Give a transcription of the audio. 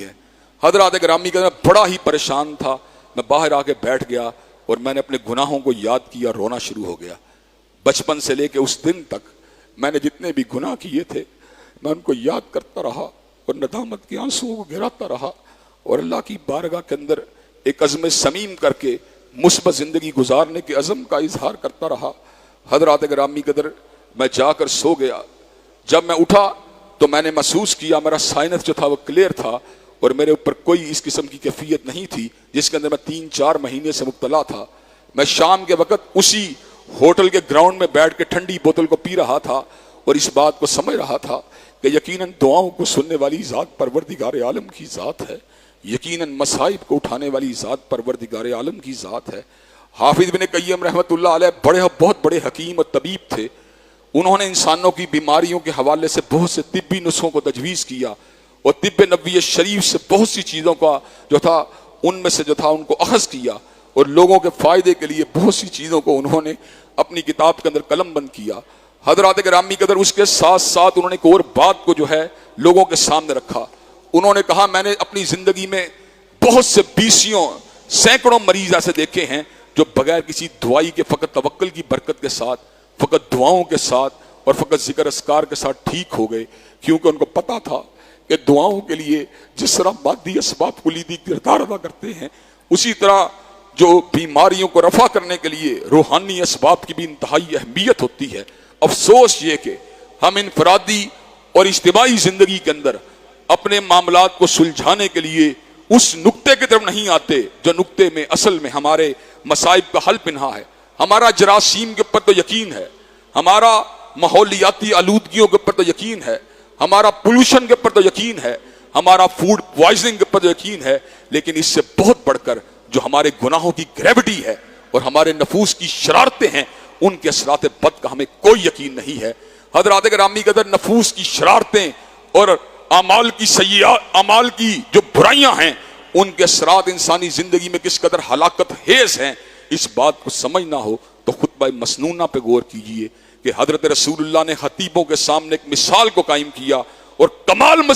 ہے۔ حضرات گرامی کا بڑا ہی پریشان تھا، میں باہر آ کے بیٹھ گیا اور میں نے اپنے گناہوں کو یاد کیا، رونا شروع ہو گیا۔ بچپن سے لے کے اس دن تک میں نے جتنے بھی گناہ کیے تھے میں ان کو یاد کرتا رہا اور ندامت کے آنسوؤں کو گراتا رہا اور اللہ کی بارگاہ کے اندر ایک عزم صمیم کر کے مثبت زندگی گزارنے کے عزم کا اظہار کرتا رہا۔ حضرات گرامی قدر میں جا کر سو گیا۔ جب میں اٹھا تو میں نے محسوس کیا میرا سائنس جو تھا وہ کلیئر تھا اور میرے اوپر کوئی اس قسم کی کیفیت نہیں تھی جس کے اندر میں 3-4 مہینے سے مبتلا تھا۔ میں شام کے وقت اسی ہوٹل کے گراؤنڈ میں بیٹھ کے ٹھنڈی بوتل کو پی رہا تھا اور اس بات کو سمجھ رہا تھا کہ یقیناً دعاؤں کو سننے والی ذات پروردگار عالم کی ذات ہے، یقیناً مصائب کو اٹھانے والی ذات پروردگار عالم کی ذات ہے۔ حافظ ابن قیم رحمۃ اللہ علیہ بہت بڑے حکیم اور طبیب تھے۔ انہوں نے انسانوں کی بیماریوں کے حوالے سے بہت سے طبی نسخوں کو تجویز کیا اور طب نبوی شریف سے بہت سی چیزوں کا جو تھا ان میں سے جو تھا ان کو اخذ کیا اور لوگوں کے فائدے کے لیے بہت سی چیزوں کو انہوں نے اپنی کتاب کے اندر قلم بند کیا۔ حضرات گرامی قدر اس کے ساتھ ساتھ انہوں نے ایک اور بات کو جو ہے لوگوں کے سامنے رکھا۔ انہوں نے کہا میں نے اپنی زندگی میں بہت سے سینکڑوں مریض ایسے دیکھے ہیں جو بغیر کسی دوائی کے فقط توکل کی برکت کے ساتھ، فقط دعاؤں کے ساتھ اور فقط ذکر اذکار کے ساتھ ٹھیک ہو گئے، کیونکہ ان کو پتا تھا کہ دعاؤں کے لیے جس طرح مادی اسباب کلیدی کردار ادا کرتے ہیں اسی طرح جو بیماریوں کو رفع کرنے کے لیے روحانی اسباب کی بھی انتہائی اہمیت ہوتی ہے۔ افسوس یہ کہ ہم انفرادی اور اجتماعی زندگی کے اندر اپنے معاملات کو سلجھانے کے لیے اس نقطے کی طرف نہیں آتے جو نقطے میں اصل میں ہمارے مصائب کا حل پنہا ہے۔ ہمارا جراثیم کے اوپر تو یقین ہے، ہمارا ماحولیاتی آلودگیوں کے اوپر تو یقین ہے، ہمارا پولوشن کے اوپر تو یقین ہے، ہمارا فوڈ پوائزننگ کے اوپر تو یقین ہے، لیکن اس سے بہت بڑھ کر جو ہمارے گناہوں کی گریوٹی ہے اور ہمارے نفوس کی شرارتیں ہیں ان کے اثرات بد کا ہمیں کوئی یقین نہیں ہے۔ حضرات گرامی قدر نفوس کی شرارتیں اور اعمال کی جو برائیاں ہیں ان کے اثرات انسانی زندگی میں کس قدر ہلاکت خیز ہیں، اس بات کو سمجھنا ہو تو خطبہ مسنونہ پہ غور کیجئے کہ حضرت رسول اللہ نے خطیبوں کے سامنے ایک مثال کو قائم کیا اور کمال